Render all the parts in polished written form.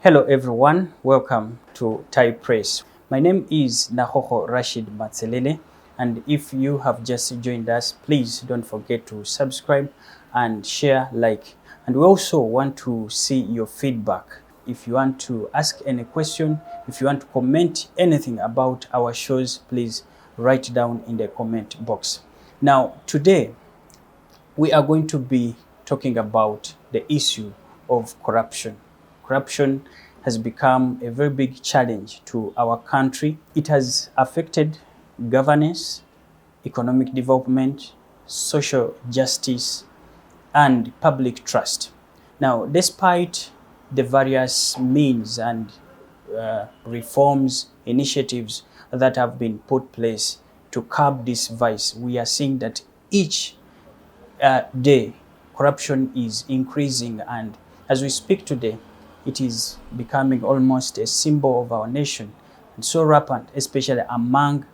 Hello everyone, welcome to Thai Press. My name is Nahoho Rashid Matselele, and if you have just joined us, please don't forget to subscribe and share, like. And we also want to see your feedback. If you want to ask any question, if you want to comment anything about our shows, please write down in the comment box. Now, today, we are going to be talking about the issue of corruption. Corruption has become a very big challenge to our country. It has affected governance, economic development, social justice, and public trust. Now, despite the various means and reforms, initiatives that have been put place to curb this vice, we are seeing that each day corruption is increasing, and as we speak today, it is becoming almost a symbol of our nation, and so rampant, especially among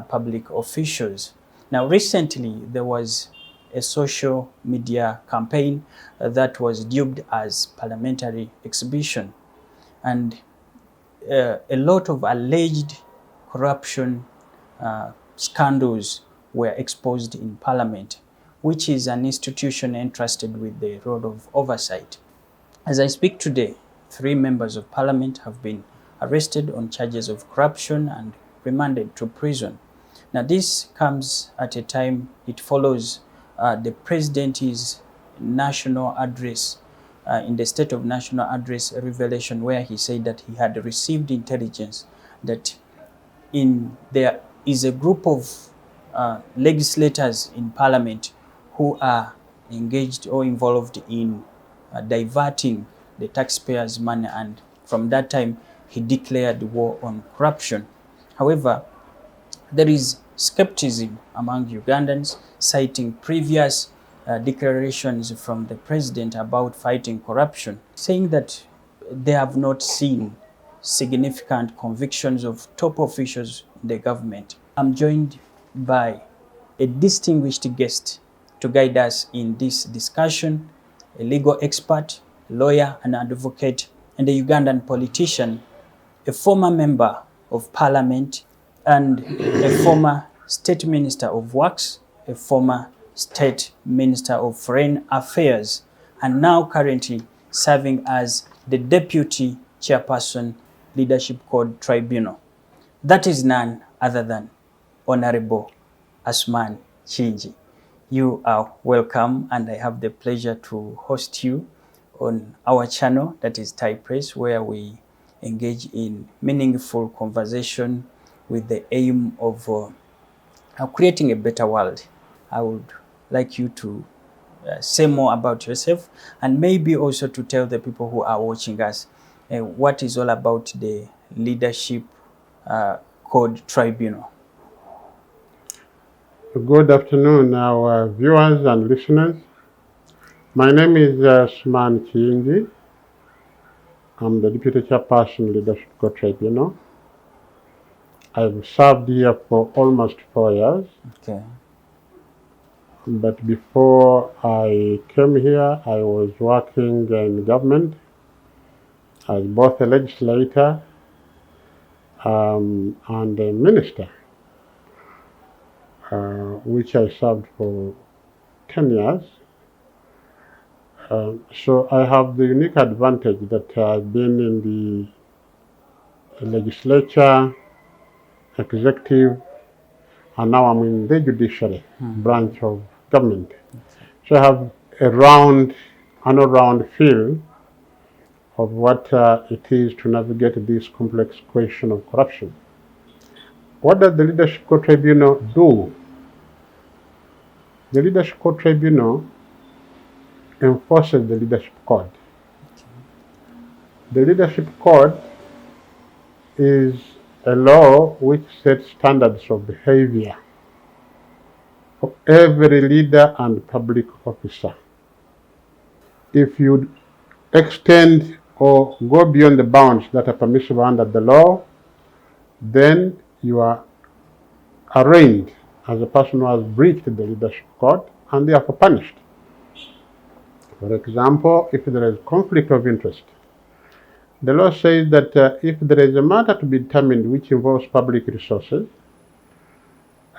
public officials. Now, recently, there was a social media campaign that was dubbed as parliamentary exhibition, and a lot of alleged corruption scandals were exposed in Parliament, which is an institution entrusted with the role of oversight. As I speak today, 3 members of Parliament have been arrested on charges of corruption and remanded to prison. Now, this comes at a time, it follows the President's national address, in the State of National Address revelation, where he said that he had received intelligence that there is a group of legislators in Parliament who are engaged or involved in diverting the taxpayers' money, and from that time he declared war on corruption. However, there is skepticism among Ugandans, citing previous declarations from the president about fighting corruption, saying that they have not seen significant convictions of top officials in the government. I'm joined by a distinguished guest to guide us in this discussion, a legal expert, lawyer and advocate, and a Ugandan politician, a former member of parliament, and a former state minister of works, a former state minister of foreign affairs, and now currently serving as the deputy chairperson, Leadership Code Tribunal. That is none other than Honorable Asman Chinji. You are welcome, and I have the pleasure to host you on our channel, that is Thai Press, where we engage in meaningful conversation with the aim of creating a better world. I would like you to say more about yourself, and maybe also to tell the people who are watching us what is all about the Leadership Code Tribunal. Good afternoon, our viewers and listeners. My name is Asman Chinji. I'm the Deputy Chairperson, Leadership Code Tribunal. I've served here for almost 4 years. Okay. But before I came here, I was working in government as both a legislator and a minister, which I served for 10 years. So I have the unique advantage that I've been in the legislature, executive, and now I'm in the judiciary branch of government. So I have an all-round feel of what it is to navigate this complex question of corruption. What does the Leadership Code Tribunal do? The Leadership Code Tribunal enforces the Leadership Code. The Leadership Code is a law which sets standards of behavior for every leader and public officer. If you extend or go beyond the bounds that are permissible under the law, then you are arraigned as a person who has breached the Leadership Code and therefore punished. For example, if there is conflict of interest The law says that if there is a matter to be determined which involves public resources,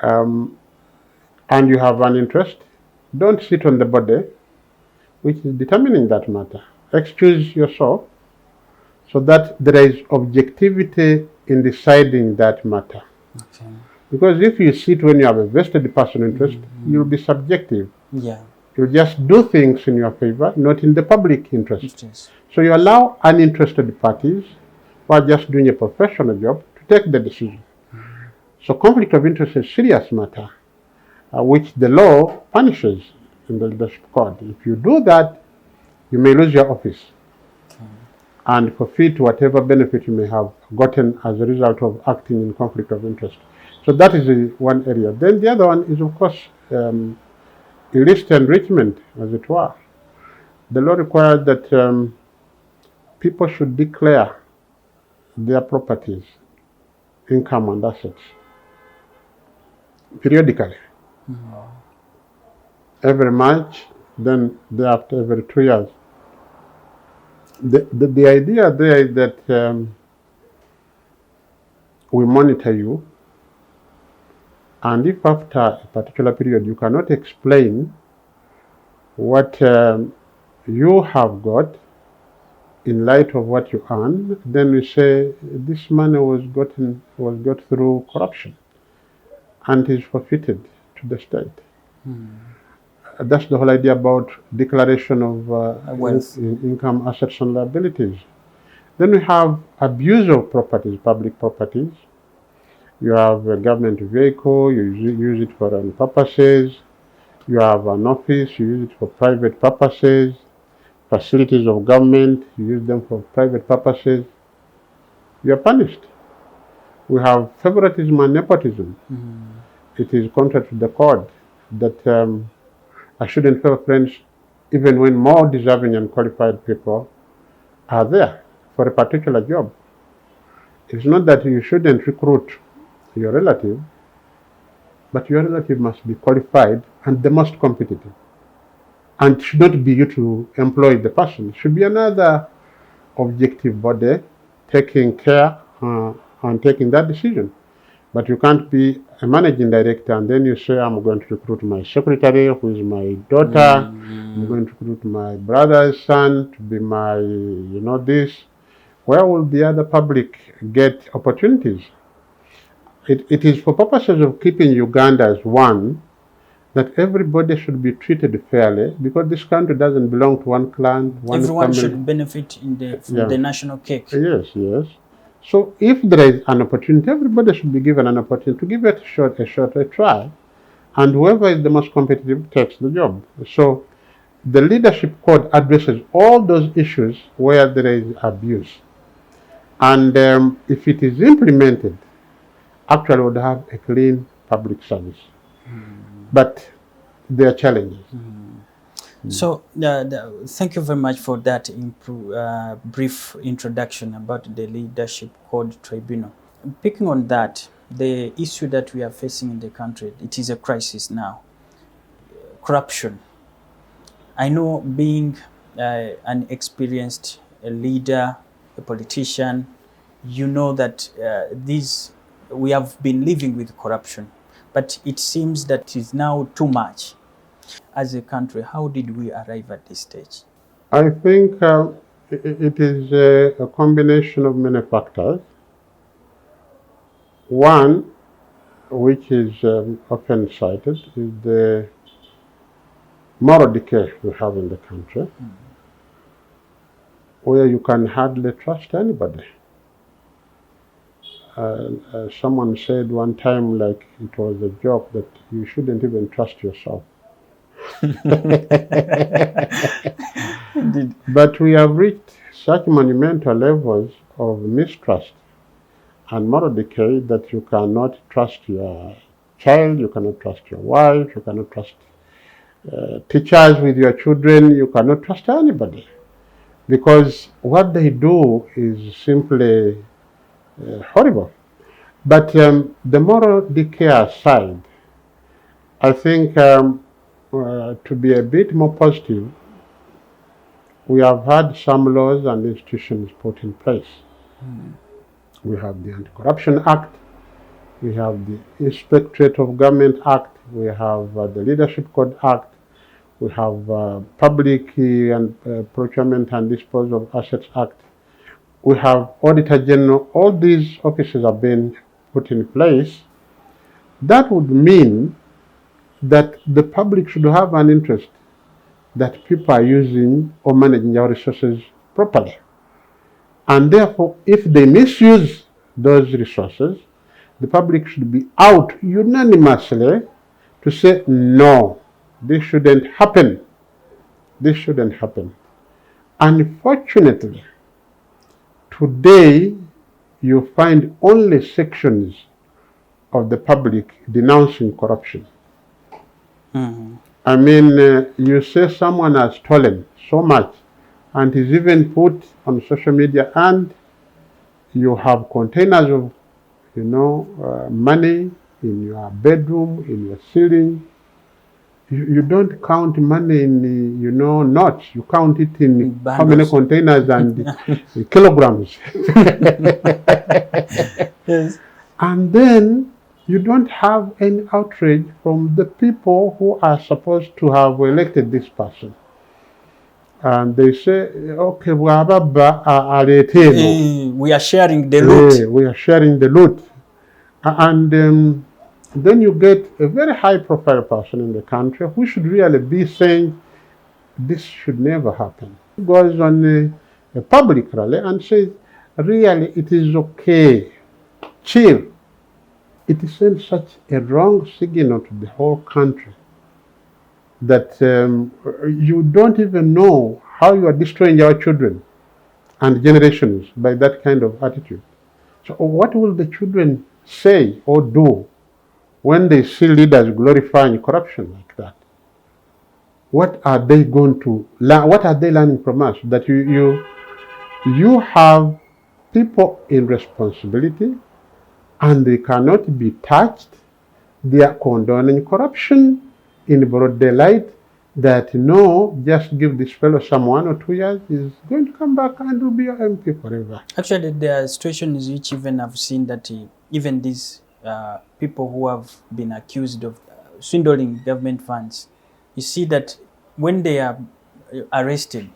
and you have an interest, don't sit on the body which is determining that matter. Excuse yourself so that there is objectivity in deciding that matter. Okay. Because if you sit when you have a vested personal interest, you'll be subjective. Yeah. You'll just do things in your favor, not in the public interest. Yes. So you allow uninterested parties who are just doing a professional job to take the decision. So conflict of interest is a serious matter, which the law punishes in the leadership code. If you do that, you may lose your office and forfeit whatever benefit you may have gotten as a result of acting in conflict of interest. So that is one area. Then the other one is, of course, illicit enrichment, as it were. The law requires that people should declare their properties, income and assets periodically. Every March, then thereafter every 2 years. The idea there is that we monitor you, and if after a particular period you cannot explain what you have got in light of what you earn, then we say this money was got through corruption and is forfeited to the state. That's the whole idea about declaration of income, assets, and liabilities. Then we have abuse of properties, public properties. You have a government vehicle, you use it for own purposes. You have an office, you use it for private purposes. Facilities of government, you use them for private purposes. You are punished. We have favoritism and nepotism. It is contrary to the code that I shouldn't favor friends even when more deserving and qualified people are there for a particular job. It's not that you shouldn't recruit your relative, but your relative must be qualified and the most competitive. And it should not be you to employ the person. It should be another objective body taking care and taking that decision. But you can't be a managing director and then you say, I'm going to recruit my secretary, who is my daughter. I'm going to recruit my brother's son to be my, this. Where will the other public get opportunities? It is for purposes of keeping Uganda as one that everybody should be treated fairly, because this country doesn't belong to one clan, one Everyone family. should benefit from the national cake. Yes, yes. So if there is an opportunity, everybody should be given an opportunity to give it a try, and whoever is the most competitive takes the job. So the leadership code addresses all those issues where there is abuse, and if it is implemented, actually would have a clean public service. But there are challenges. So thank you very much for that brief introduction about the Leadership Code Tribunal. Picking on that, the issue that we are facing in the country, it is a crisis now. Corruption. I know, being an experienced leader, a politician, you know that we have been living with corruption, but it seems that it is now too much. As a country, how did we arrive at this stage? I think it is a combination of many factors. One, which is often cited, is the moral decay we have in the country, where you can hardly trust anybody. Someone said one time, like it was a joke, that you shouldn't even trust yourself. Indeed. But we have reached such monumental levels of mistrust and moral decay that you cannot trust your child, you cannot trust your wife, you cannot trust teachers with your children, you cannot trust anybody. Because what they do is simply horrible. But the moral decay aside, I think to be a bit more positive, we have had some laws and institutions put in place. We have the Anti-Corruption Act, we have the Inspectorate of Government Act, we have the Leadership Code Act, we have Public and Procurement and Disposal of Assets Act, we have Auditor General. All these offices have been put in place. That would mean that the public should have an interest that people are using or managing our resources properly. And therefore, if they misuse those resources, the public should be out unanimously to say, no, this shouldn't happen. This shouldn't happen. Unfortunately, today you find only sections of the public denouncing corruption. I mean, you say someone has stolen so much and is even put on social media, and you have containers of, money in your bedroom, in your ceiling. You don't count money in, knots. You count it in how many containers and kilograms. Yes. And then you don't have any outrage from the people who are supposed to have elected this person. And they say, okay, We are sharing the loot. we are sharing the loot. And then you get a very high-profile person in the country who should really be saying, this should never happen. He goes on a public rally and says, really, it is okay. Chill. It sends such a wrong signal to the whole country that you don't even know how you are destroying our children and generations by that kind of attitude. So what will the children say or do when they see leaders glorifying corruption like that? What are they going to learn? What are they learning from us? That you have people in responsibility and they cannot be touched. They are condoning corruption in broad daylight, that no, just give this fellow some 1 or 2 years, he's going to come back and will be your MP forever. Actually, there are situations which even I've seen that even these people who have been accused of swindling government funds, you see that when they are arrested,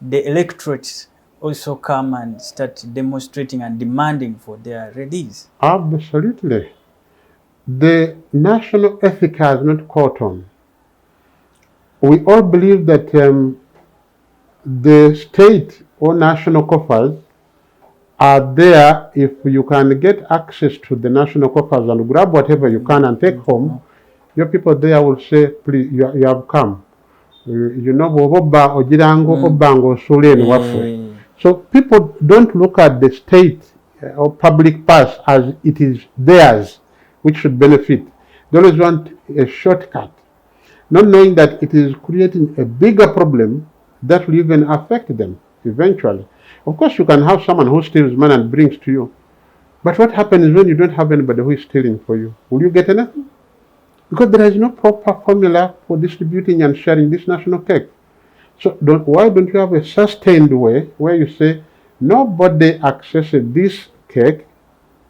the electorates also come and start demonstrating and demanding for their release. Absolutely. The national ethic has not caught on. We all believe that the state or national coffers are there. If you can get access to the national coffers and grab whatever you can and take home, your people there will say, please, you have come. So people don't look at the state or public purse as it is theirs, which should benefit. They always want a shortcut, not knowing that it is creating a bigger problem that will even affect them eventually. Of course, you can have someone who steals money and brings to you. But what happens when you don't have anybody who is stealing for you? Will you get anything? Because there is no proper formula for distributing and sharing this national cake. So why don't you have a sustained way where you say, nobody accesses this cake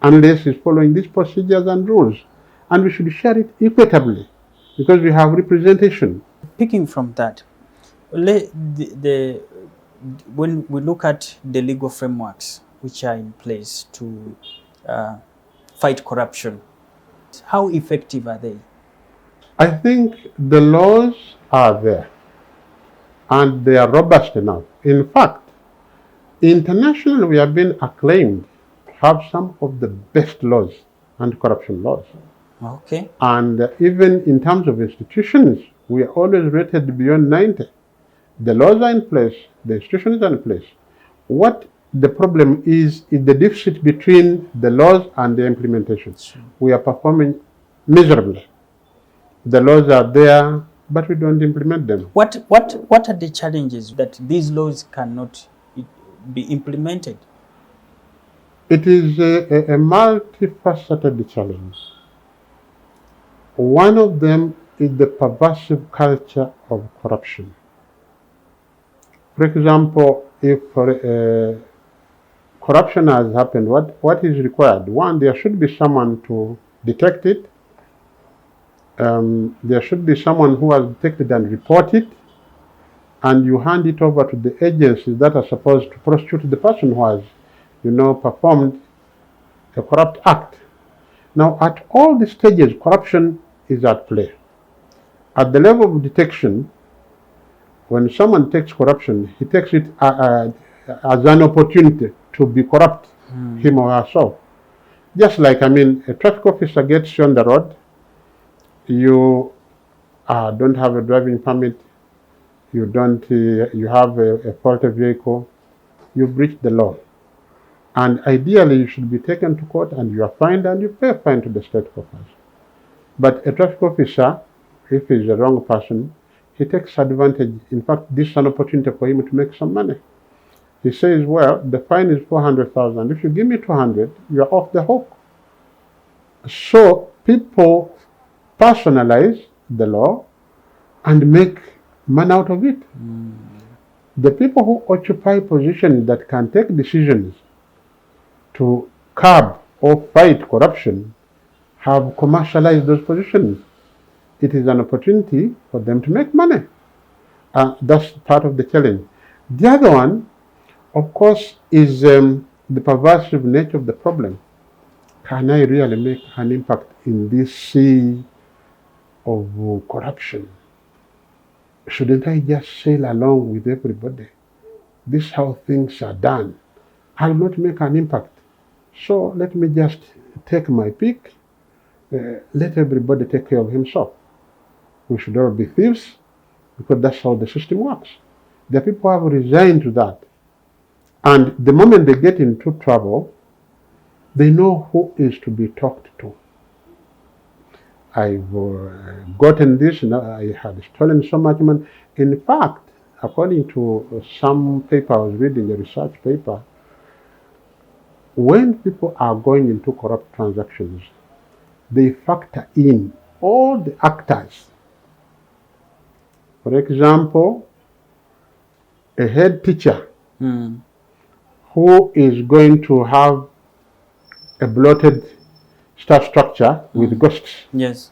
unless he's following these procedures and rules. And we should share it equitably because we have representation. Picking from that, when we look at the legal frameworks which are in place to fight corruption, how effective are they? I think the laws are there and they are robust enough. In fact, internationally we have been acclaimed to have some of the best laws, anti-corruption laws. Okay. And even in terms of institutions, we are always rated beyond 90. The laws are in place, the institutions are in place. What the problem is the deficit between the laws and the implementation. Sure. We are performing miserably. The laws are there, but we don't implement them. What are the challenges that these laws cannot be implemented? It is a multifaceted challenge. One of them is the perversive culture of corruption. For example, if corruption has happened, what is required? One, there should be someone to detect it. There should be someone who has detected and report it, and you hand it over to the agencies that are supposed to prosecute the person who has, performed a corrupt act. Now, at all the stages, corruption is at play. At the level of detection, when someone takes corruption, he takes it as an opportunity to be corrupt, him or herself. Just like, a traffic officer gets you on the road, you don't have a driving permit, you have a faulty vehicle, you've breached the law. And ideally, you should be taken to court and you are fined and you pay a fine to the state coffers. But a traffic officer, if he's the wrong person, he takes advantage. In fact, this is an opportunity for him to make some money. He says, well, the fine is 400,000. If you give me 200, you're off the hook. So people personalize the law and make money out of it. The people who occupy positions that can take decisions to curb or fight corruption have commercialized those positions. It is an opportunity for them to make money. That's part of the challenge. The other one, of course, is the perversive nature of the problem. Can I really make an impact in this sea of corruption? Shouldn't I just sail along with everybody? This is how things are done. I'll not make an impact. So let me just take my pick. Let everybody take care of himself. We should all be thieves because that's how the system works. The people have resigned to that. And the moment they get into trouble, they know who is to be talked to. I've gotten this, I had stolen so much money. In fact, according to some paper I was reading, a research paper, when people are going into corrupt transactions, they factor in all the actors. For example, a head teacher who is going to have a bloated staff structure with ghosts. Yes.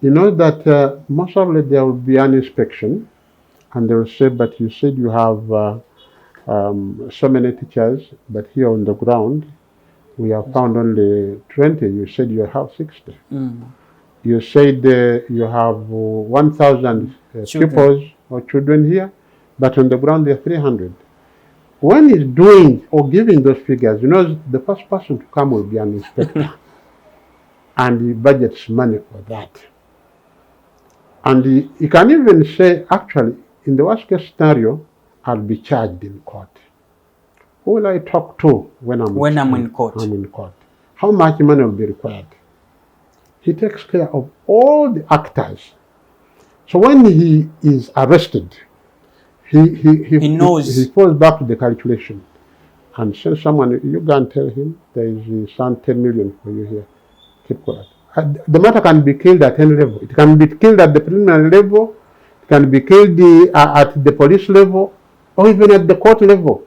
You know that most probably there will be an inspection and they will say, but you said you have so many teachers, but here on the ground, we have found only 20. You said you have 60. You said you have 1,000 pupils or children here, but on the ground there are 300. When he's doing or giving those figures, the first person to come will be an inspector. And he budgets money for that. And he can even say, actually, in the worst case scenario, I'll be charged in court. Who will I talk to when I'm in court? I'm in court. How much money will be required? He takes care of all the actors. So when he is arrested, he knows. He falls back to the calculation and sends someone, you go and tell him there is some 10 million for you here. Keep quiet. The matter can be killed at any level. It can be killed at the preliminary level, it can be killed at the police level, or even at the court level.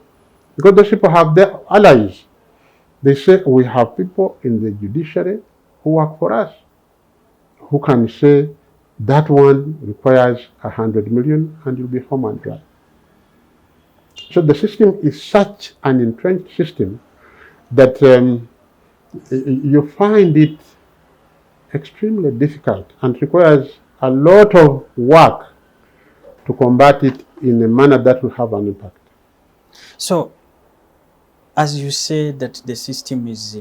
Because those people have their allies. They say, we have people in the judiciary who work for us, who can say, that one requires 100 million and you'll be home and dry. So the system is such an entrenched system that you find it extremely difficult and requires a lot of work to combat it in a manner that will have an impact. So, as you say that the system is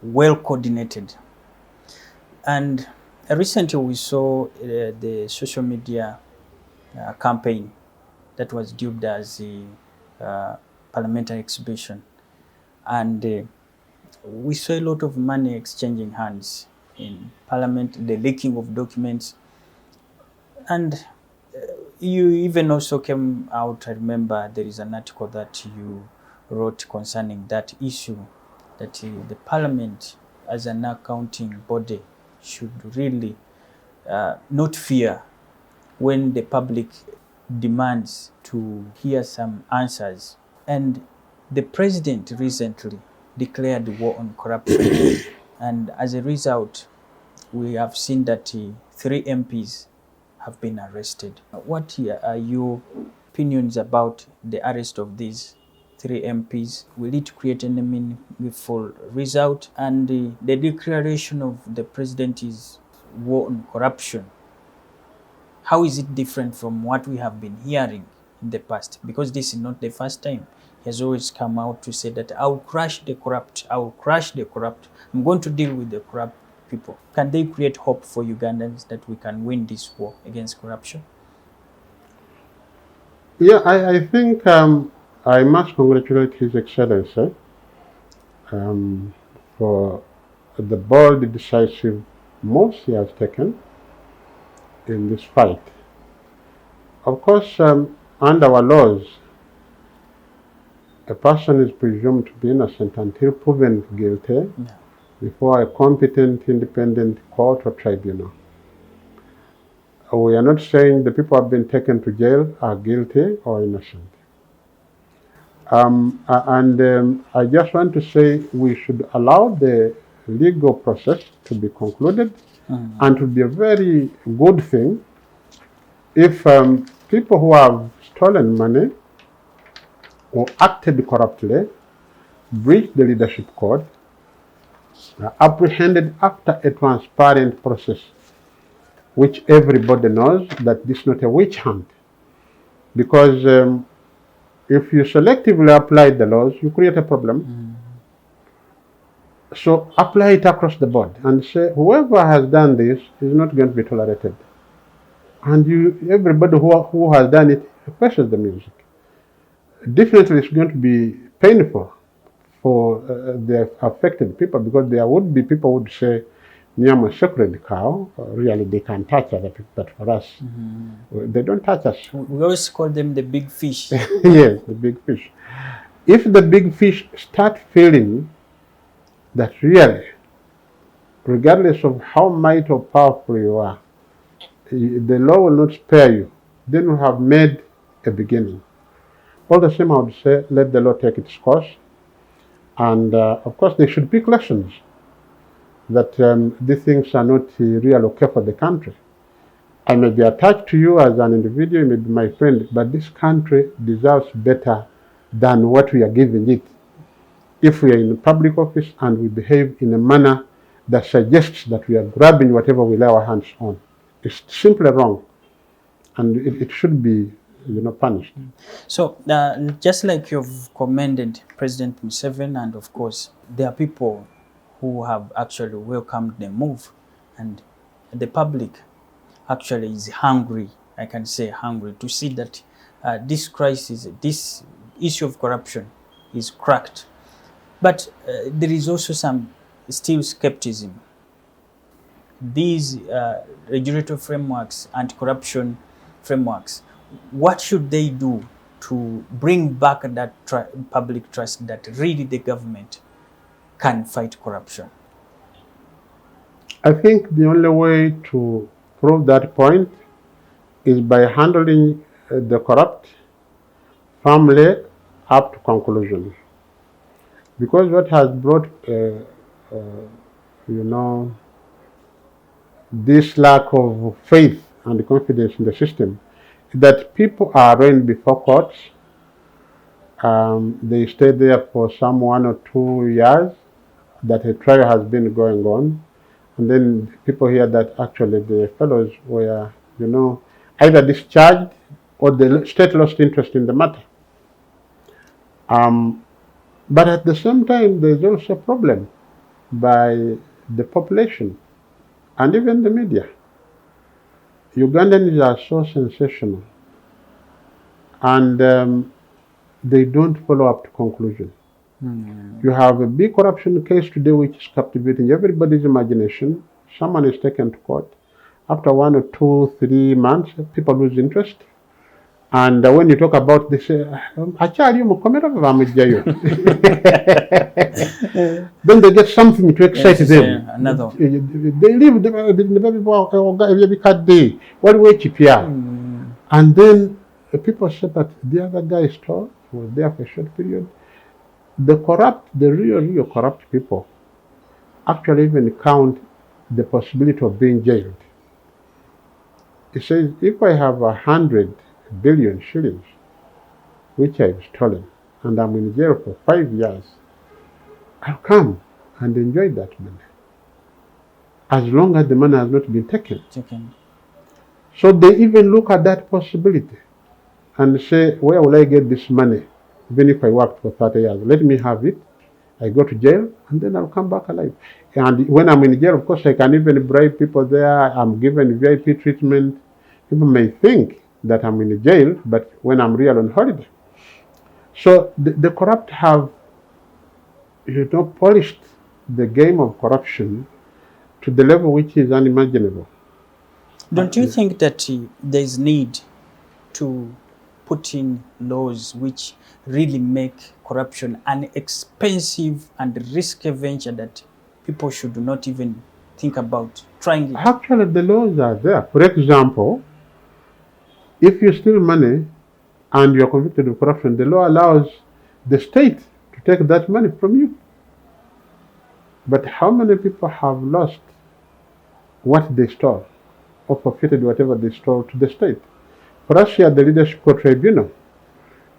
well coordinated, and recently we saw the social media campaign that was dubbed as the parliamentary exhibition, and we saw a lot of money exchanging hands in parliament, the leaking of documents, and you even also came out, I remember there is an article that you wrote concerning that issue, that the parliament as an accounting body should really not fear when the public demands to hear some answers. And the president recently declared war on corruption. And as a result, we have seen that 3 MPs have been arrested. What are your opinions about the arrest of these 3 MPs? Will it create any meaningful result? And the declaration of the president is war on corruption. How is it different from what we have been hearing in the past? Because this is not the first time. He has always come out to say that I'll crush the corrupt, I'll crush the corrupt, I'm going to deal with the corrupt people. Can they create hope for Ugandans that we can win this war against corruption? Yeah, I think I must congratulate His Excellency for the bold, decisive moves he has taken in this fight. Of course, under our laws, a person is presumed to be innocent until proven guilty before a competent, independent court or tribunal. We are not saying the people who have been taken to jail are guilty or innocent. I just want to say we should allow the legal process to be concluded, and it would be a very good thing if people who have stolen money or acted corruptly, breached the leadership code, are apprehended after a transparent process, which everybody knows that this is not a witch hunt. Because if you selectively apply the laws, you create a problem. So apply it across the board and say whoever has done this is not going to be tolerated. And everybody who has done it faces the music. Definitely it's going to be painful for the affected people, because there would be people who would say, me, I'm a sacred cow, really they can touch other people, but for us, they don't touch us. We always call them the big fish. Yes, the big fish. If the big fish start feeling that really, regardless of how mighty or powerful you are, the law will not spare you, then we have made a beginning. All the same, I would say, let the law take its course. And of course, they should pick lessons that these things are not really okay for the country. I may be attached to you as an individual, you may be my friend, but this country deserves better than what we are giving it. If we are in public office and we behave in a manner that suggests that we are grabbing whatever we lay our hands on, it's simply wrong, and it should be punished. So, just like you've commended President Museveni, and of course, there are people who have actually welcomed the move, and the public actually is hungry, I can say hungry, to see that this crisis, this issue of corruption is cracked. But there is also still skepticism. These regulatory frameworks, anti-corruption frameworks, what should they do to bring back that public trust that really the government can fight corruption? I think the only way to prove that point is by handling the corrupt firmly up to conclusion. Because what has brought, this lack of faith and confidence in the system, that people are arraigned before courts. They stay there for some 1 or 2 years that a trial has been going on, and then people hear that actually the fellows were, either discharged or the state lost interest in the matter. But at the same time, there's also a problem by the population and even the media. Ugandans are so sensational, and they don't follow up to conclusion. You have a big corruption case today which is captivating everybody's imagination. Someone is taken to court. After 1 or 2, 3 months, people lose interest. And when you talk about this, then they get something to excite them. Another. They leave and then people say that the other guy stole, he was there for a short period. The real corrupt people actually even count the possibility of being jailed. It says, if I have 100 billion shillings, which I've stolen, and I'm in jail for 5 years, I'll come and enjoy that money, as long as the money has not been taken. So they even look at that possibility and say, where will I get this money? Even if I worked for 30 years, let me have it. I go to jail, and then I'll come back alive. And when I'm in jail, of course, I can even bribe people there. I'm given VIP treatment. People may think that I'm in jail, but when I'm real on holiday. So the corrupt have, polished the game of corruption to the level which is unimaginable. Don't you think that there is need to put in laws which really make corruption an expensive and risky venture that people should not even think about trying it? Actually, the laws are there. For example, if you steal money and you're convicted of corruption, the law allows the state to take that money from you. But how many people have lost what they stole or forfeited whatever they stole to the state? For us here at the Leadership Tribunal,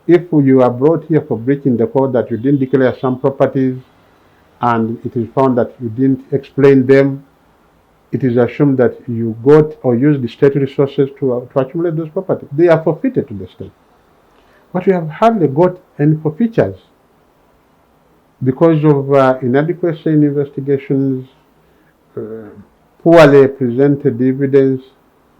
if you are brought here for breaching the code that you didn't declare some properties and it is found that you didn't explain them, it is assumed that you got or used the state resources to accumulate those properties. They are forfeited to the state. But we have hardly got any forfeitures because of inadequacy in investigations, poorly presented evidence,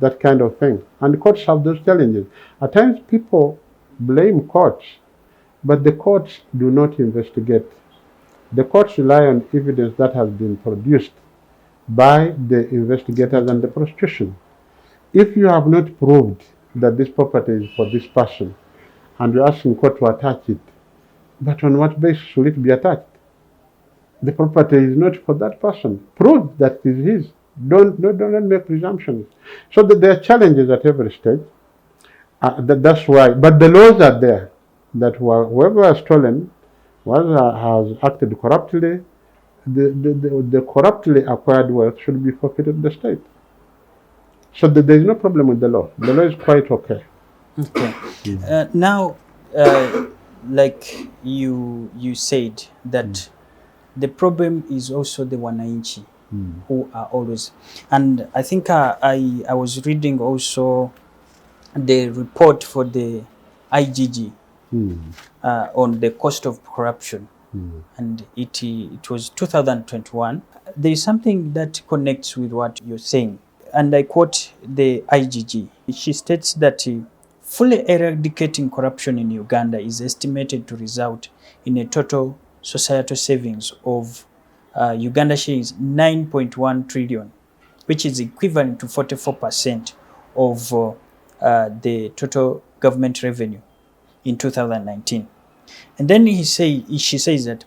that kind of thing. And the courts have those challenges. At times people blame courts, but the courts do not investigate. The courts rely on evidence that has been produced by the investigators and the prosecution. If you have not proved that this property is for this person, and you're asking court to attach it, but on what basis will it be attached? The property is not for that person. Prove that it is his. Don't make presumptions. So that there are challenges at every stage. That's why. But the laws are there that whoever has stolen, whoever has acted corruptly, the corruptly acquired wealth should be forfeited to the state. So there is no problem with the law. The law is quite okay. Okay. Now, like you said that the problem is also the wananchi who are always, and I think I was reading also the report for the IGG on the cost of corruption, and it was 2021. There is something that connects with what you're saying, and I quote the IGG. She states that fully eradicating corruption in Uganda is estimated to result in a total societal savings of Uganda shares 9.1 trillion, which is equivalent to 44% of the total government revenue in 2019. And then she says that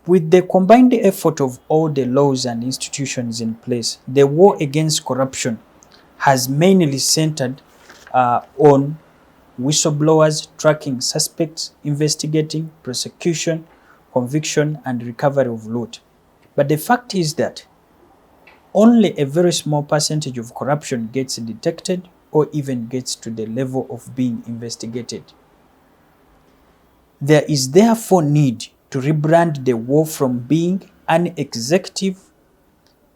with the combined effort of all the laws and institutions in place, the war against corruption has mainly centered on whistleblowers, tracking suspects, investigating, prosecution, conviction, and recovery of loot. But the fact is that only a very small percentage of corruption gets detected or even gets to the level of being investigated. There is therefore need to rebrand the war from being an executive,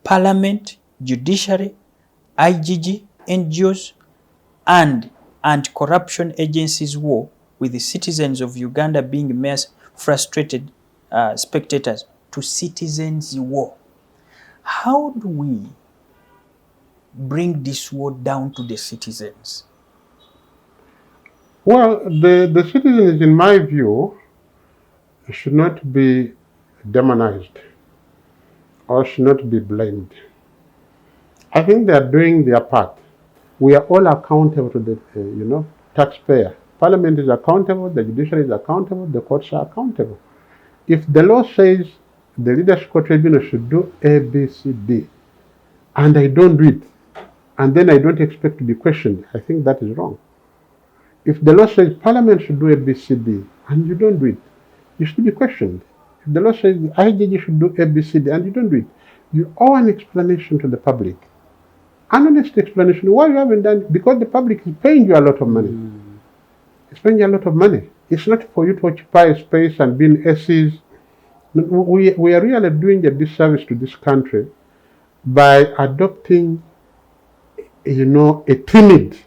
parliament, judiciary, IGG, NGOs, and anti-corruption agencies war, with the citizens of Uganda being mere frustrated spectators, to citizens' war. How do we bring this war down to the citizens? Well, the citizens, in my view, should not be demonized or should not be blamed. I think they are doing their part. We are all accountable to the taxpayer. Parliament is accountable, the judiciary is accountable, the courts are accountable. If the law says the Leadership Tribunal should do A, B, C, D, and I don't do it, and then I don't expect to be questioned, I think that is wrong. If the law says Parliament should do ABCD and you don't do it, you should be questioned. If the law says the IJG should do ABCD and you don't do it, you owe an explanation to the public. An honest explanation why you haven't done it, because the public is paying you a lot of money. It's paying you a lot of money. It's not for you to occupy a space and be in SEs. We are really doing a disservice to this country by adopting, a timid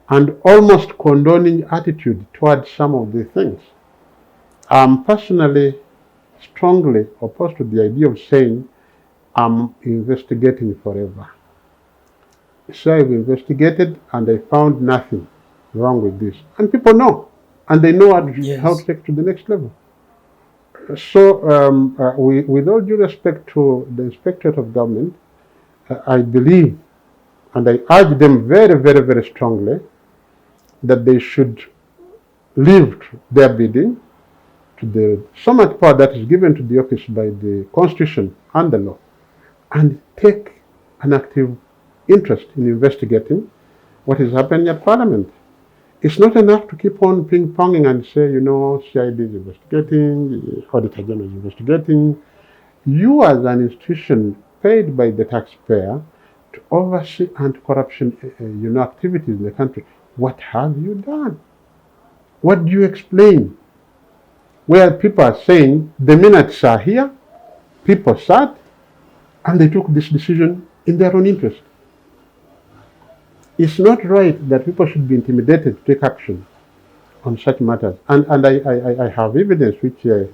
and almost condoning attitude towards some of these things. I'm personally strongly opposed to the idea of saying I'm investigating forever. So I've investigated and I found nothing wrong with this. And people know, and they know how to take it to the next level. So, with all due respect to the Inspectorate of Government, I believe, and I urge them very, very, very strongly, that they should leave their bidding to the so much power that is given to the office by the Constitution and the law, and take an active interest in investigating what is happening at Parliament. It's not enough to keep on ping-ponging and say, CID is investigating, the Auditor General is investigating. You as an institution paid by the taxpayer to oversee anti-corruption activities in the country, what have you done? What do you explain? Where people are saying the minutes are here, people sat, and they took this decision in their own interest. It's not right that people should be intimidated to take action on such matters. And I have evidence which I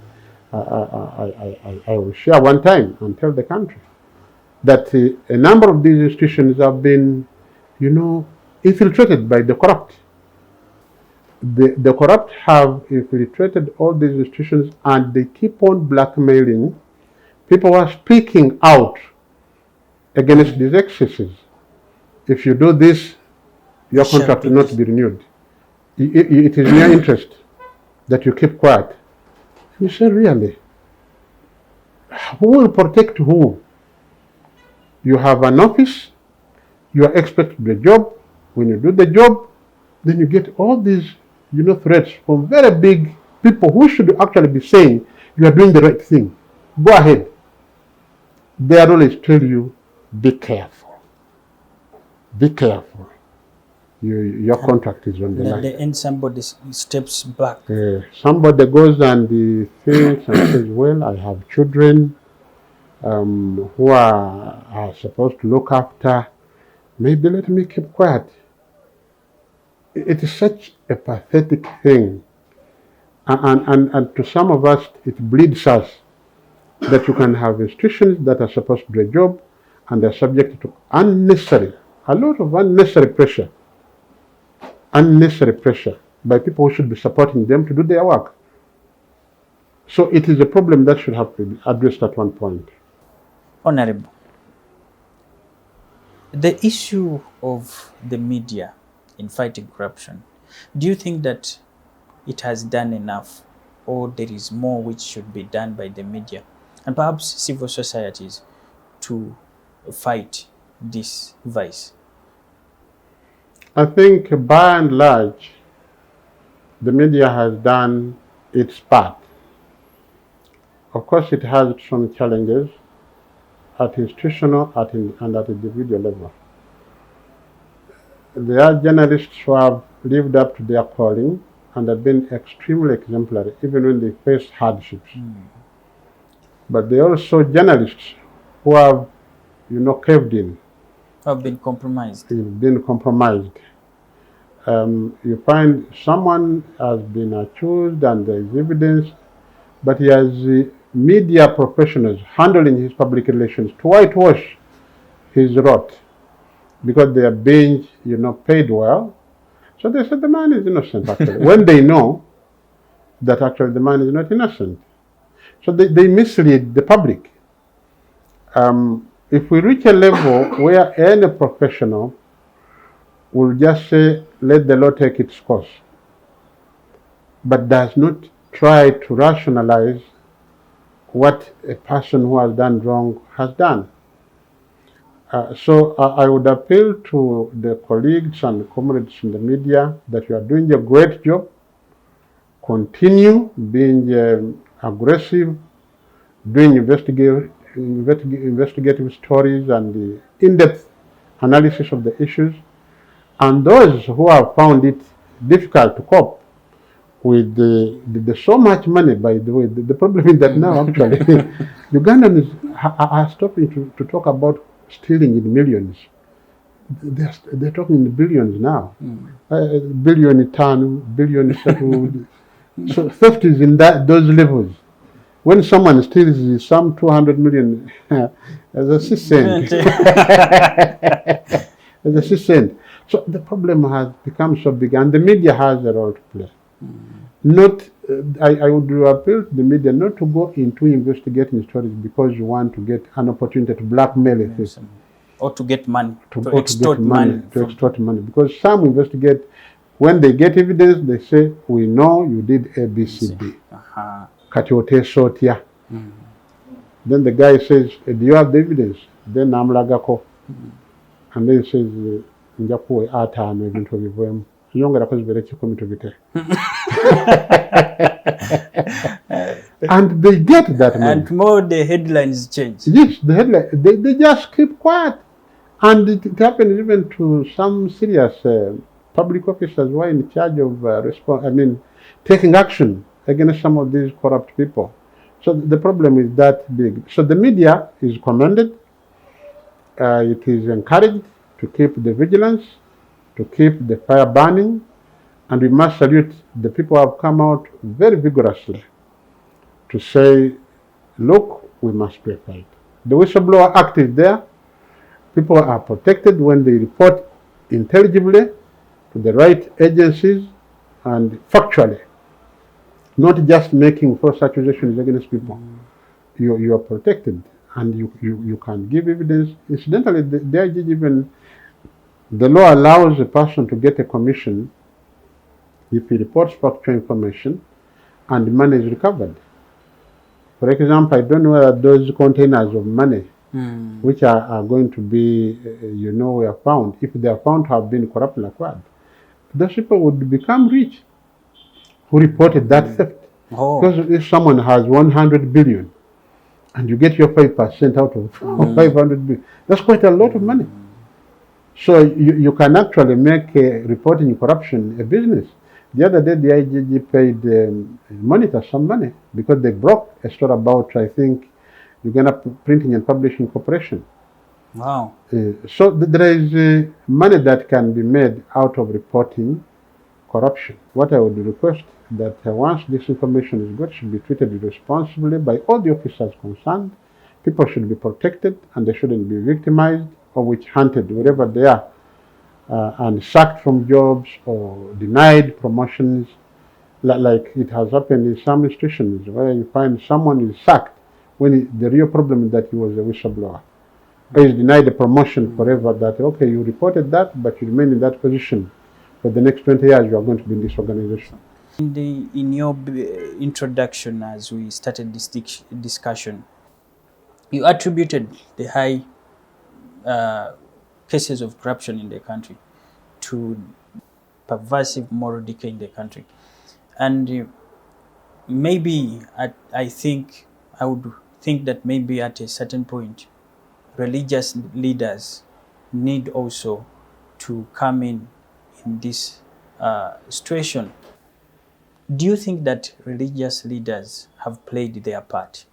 will share one time and tell the country that a number of these institutions have been, infiltrated by the corrupt. The corrupt have infiltrated all these institutions and they keep on blackmailing people who are speaking out against these excesses. If you do this, your contract will not be renewed. It is in your interest that you keep quiet. You say, really? Who will protect who? You have an office, you are expected to do the job. When you do the job, then you get all these, threats from very big people who should actually be saying, you are doing the right thing. Go ahead. Their role is to tell you, be careful. Be careful. Your contract is on the line. At the end, somebody steps back. Somebody goes and thinks and says, well, I have children who are supposed to look after. Maybe let me keep quiet. It is such a pathetic thing. And to some of us, it bleeds us that you can have institutions that are supposed to do a job and they're subject to a lot of unnecessary pressure by people who should be supporting them to do their work. So it is a problem that should have to be addressed at one point. Honorable, the issue of the media in fighting corruption, do you think that it has done enough, or there is more which should be done by the media and perhaps civil societies to fight this vice? I think by and large, the media has done its part. Of course, it has some challenges at institutional and at individual level. There are journalists who have lived up to their calling and have been extremely exemplary, even when they face hardships. But there are also journalists who have, caved in. Have been compromised. You find someone has been accused and there is evidence, but he has media professionals handling his public relations to whitewash his rot because they are being, paid well. So they said the man is innocent, actually, when they know that actually the man is not innocent. So they mislead the public. If we reach a level where any professional will just say, let the law take its course, but does not try to rationalize what a person who has done wrong has done. So I would appeal to the colleagues and comrades in the media that you are doing a great job. Continue being aggressive, doing investigative stories and the in-depth analysis of the issues. And those who have found it difficult to cope with the so much money, by the way, the problem is that now actually Ugandans are stopping to talk about stealing in millions. They're talking in billions now. Billion ton, billion settled. So theft is in those levels. When someone steals some 200 million, as a 6 cent. As a 6 cent. So the problem has become so big, and the media has a role to play. Not, I would appeal to the media not to go into investigating stories because you want to get an opportunity to blackmail a thief. Or to get money, to extort money. To extort money. Because some investigate, when they get evidence, they say, we know you did A, B, C, D. Then the guy says, do you have the evidence? Then I'm lagako. And then he says, njakuwe atano ebintu bivuyemu. Yongera kozibere kikumi tubite. And they get that money. And more the headlines change. Yes, the headline, they just keep quiet. And it happens even to some serious public officers who are in charge of taking action against some of these corrupt people. So the problem is that big. So the media is commended. It is encouraged to keep the vigilance, to keep the fire burning, and we must salute the people who have come out very vigorously to say, look, we must do a fight. The Whistleblower Act is there. People are protected when they report intelligibly to the right agencies and factually, not just making false accusations against people. You are protected and you can give evidence. Incidentally, the law allows a person to get a commission if he reports factual information and money is recovered. For example, I don't know whether those containers of money which are going to be, were found, if they are found to have been corruptly acquired, those people would become rich who reported that theft. Because if someone has 100 billion and you get your 5% out of 500 billion, that's quite a lot of money. So you can actually make reporting corruption a business. The other day, the IGG paid Monitor some money because they broke a story about, I think, Uganda Printing and Publishing Corporation. Wow. So there is money that can be made out of reporting corruption. What I would request that once this information is got, should be treated responsibly by all the officers concerned. People should be protected and they shouldn't be victimized or witch-hunted wherever they are and sacked from jobs or denied promotions, like it has happened in some institutions where you find someone is sacked when the real problem is that he was a whistleblower. Or is denied a promotion forever, that, okay, you reported that, but you remain in that position. For the next 20 years, you are going to be in this organization. In your introduction, as we started this discussion, you attributed the high cases of corruption in the country to perversive moral decay in the country. And maybe I would think that maybe at a certain point, religious leaders need also to come in this situation. Do you think that religious leaders have played their part?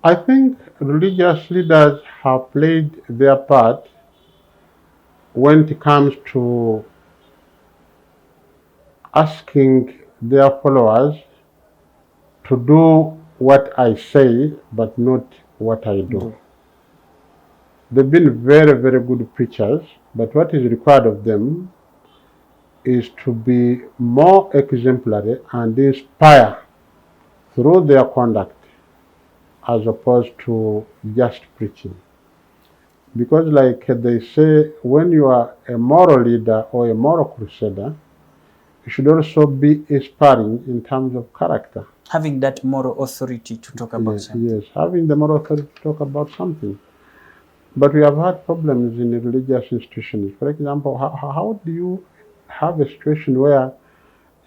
I think religious leaders have played their part when it comes to asking their followers to do what I say, but not what I do. They've been very, very good preachers, but what is required of them is to be more exemplary and inspire through their conduct as opposed to just preaching. Because like they say, when you are a moral leader or a moral crusader, you should also be inspiring in terms of character. Having that moral authority to talk about something. Yes, having the moral authority to talk about something. But we have had problems in the religious institutions. For example, how do you have a situation where,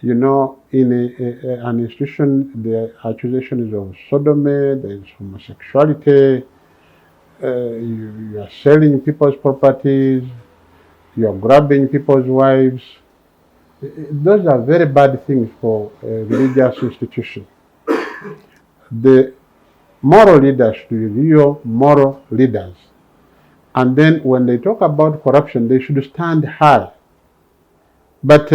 you know, in an institution, the accusation is of sodomy, there is homosexuality, you are selling people's properties, you are grabbing people's wives. Those are very bad things for a religious institution. The moral leaders should be real moral leaders. And then when they talk about corruption, they should stand high. But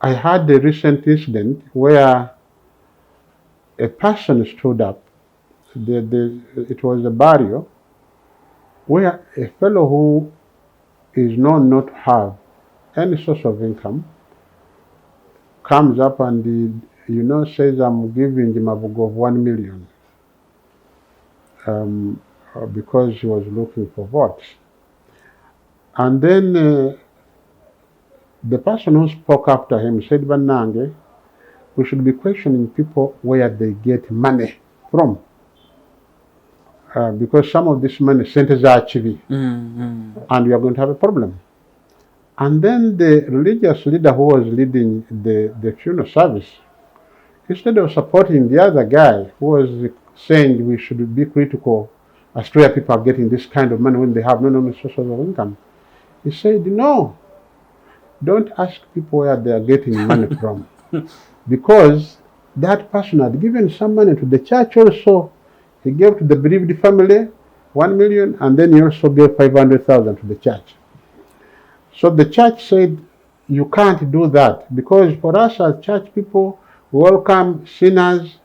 I had a recent incident where a person stood up. It was a burial where a fellow who is known not to have any source of income comes up and says, I'm giving him a book of 1 million because he was looking for votes. And then the person who spoke after him said, Banange, we should be questioning people where they get money from. Because some of this money centers are chivi, and we are going to have a problem. And then the religious leader who was leading the funeral service, instead of supporting the other guy who was saying we should be critical as to where people are getting this kind of money when they have no sources of income, he said, no, don't ask people where they are getting money from. Because that person had given some money to the church also. He gave to the bereaved family 1 million, and then he also gave 500,000 to the church. So the church said, you can't do that, because for us as church people, we welcome sinners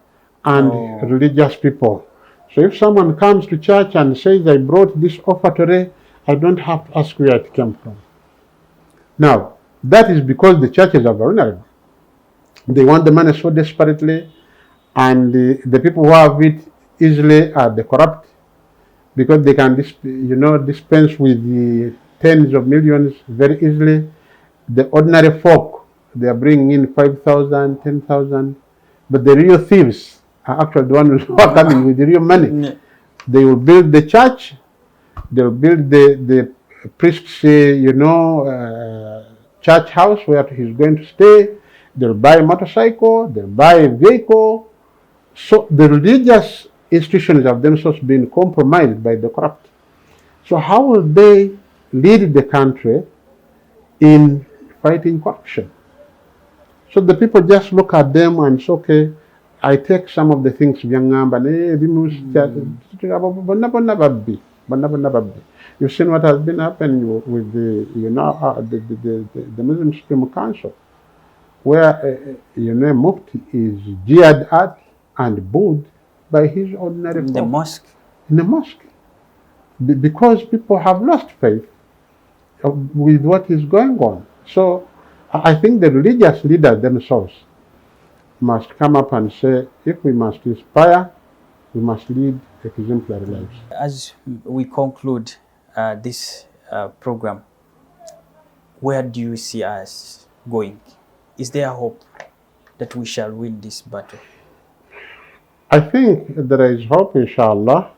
and religious people. So if someone comes to church and says, I brought this offertory, I don't have to ask where it came from. Now, that is because the churches are vulnerable. They want the money so desperately, and the people who have it easily are the corrupt, because they can dispense with the tens of millions very easily. The ordinary folk, they are bringing in 5,000, 10,000, but the real thieves are actually the ones who are coming with the real money. Yeah. They will build the church, they will build the priest's, church house where he's going to stay. They'll buy a motorcycle, they'll buy a vehicle. So the religious institutions have themselves been compromised by the corrupt. So how will they lead the country in fighting corruption? So the people just look at them and say, okay, I take some of the things. You've seen what has been happening with the Muslim Supreme Council, where Mufti is jeered at and booed by his ordinary folk. In the mosque. Because people have lost faith with what is going on. So I think the religious leaders themselves must come up and say, if we must inspire, we must lead exemplary lives. As we conclude this program, where do you see us going? Is there hope that we shall win this battle? I think there is hope, inshallah,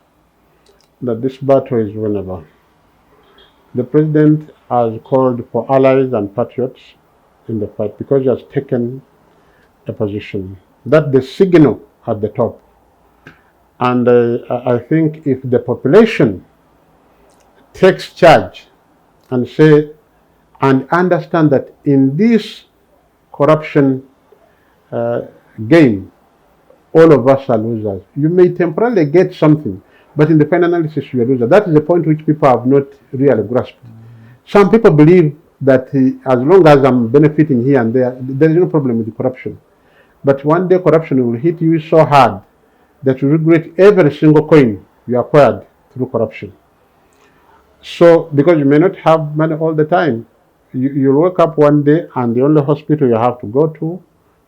that this battle is winnable. The president has called for allies and patriots in the fight because he has taken a position. That's the signal at the top. And I think if the population takes charge and say and understand that in this corruption game, all of us are losers. You may temporarily get something, but in the final analysis, you are loser. That is the point which people have not really grasped. Some people believe that as long as I'm benefiting here and there is no problem with the corruption. But one day corruption will hit you so hard that you regret every single coin you acquired through corruption. So, because you may not have money all the time, you'll wake up one day and the only hospital you have to go to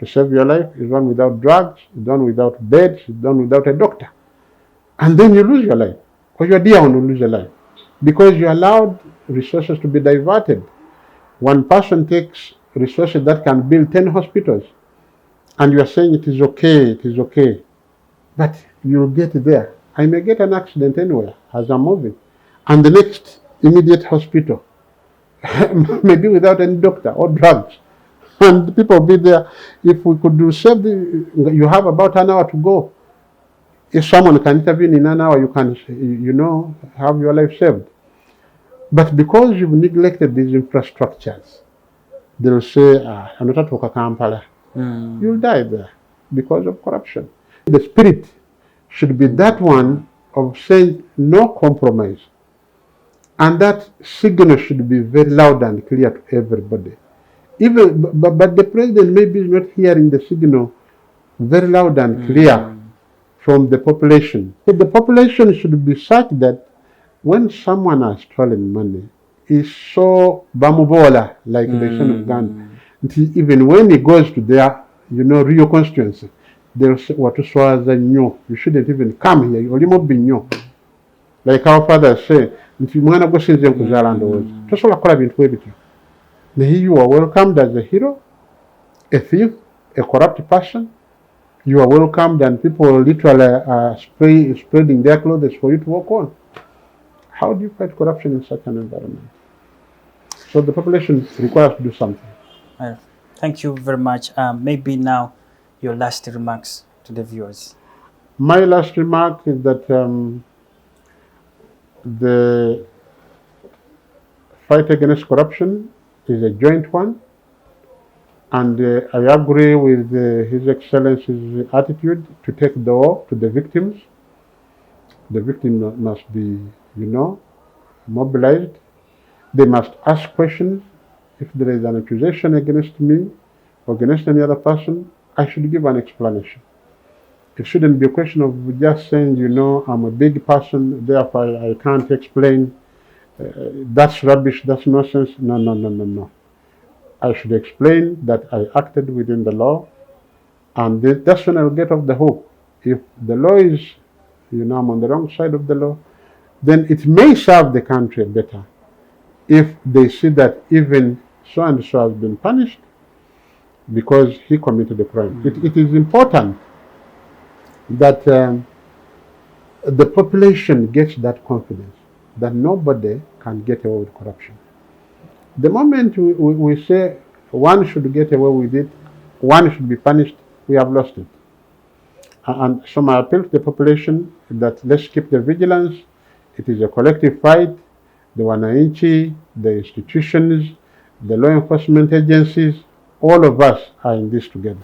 save your life is one without drugs, one without beds, one without a doctor. And then you lose your life, or your dear one will lose your life, because you allowed resources to be diverted. One person takes resources that can build 10 hospitals, and you are saying it is okay, but you'll get there. I may get an accident anywhere as I'm moving, and the next immediate hospital, maybe without any doctor or drugs. And the people will be there. If we could do save you have about an hour to go. If someone can intervene in an hour, you can, have your life saved. But because you've neglected these infrastructures, they'll say, Anotatoka Kampala. You'll die there because of corruption. The spirit should be that one of saying no compromise. And that signal should be very loud and clear to everybody. But the president maybe is not hearing the signal very loud and clear from the population. But the population should be such that when someone has stolen money, is so bamubola, like the son of Uganda. Even when he goes to their, real constituency, they'll say, you shouldn't even come here. You only be new. Like our father say, you are welcomed as a hero, a thief, a corrupt person. You are welcomed, and people literally are spreading their clothes for you to walk on. How do you fight corruption in such an environment? So the population requires to do something. Thank you very much. Maybe now your last remarks to the viewers. My last remark is that the fight against corruption is a joint one, and I agree with His Excellency's attitude to take the war to the victims. The victim must be, mobilized. They must ask questions. If there is an accusation against me or against any other person, I should give an explanation. It shouldn't be a question of just saying, I'm a big person, therefore I can't explain. That's rubbish, that's nonsense. No. I should explain that I acted within the law, and that's when I'll get off the hook. If the law is, I'm on the wrong side of the law, then it may serve the country better if they see that even so and so has been punished because he committed a crime. It is important that the population gets that confidence that nobody can get away with corruption. The moment we say one should get away with it, one should be punished, we have lost it. And so my appeal to the population is that let's keep the vigilance. It is a collective fight. The wananchi, the institutions, the law enforcement agencies, all of us are in this together.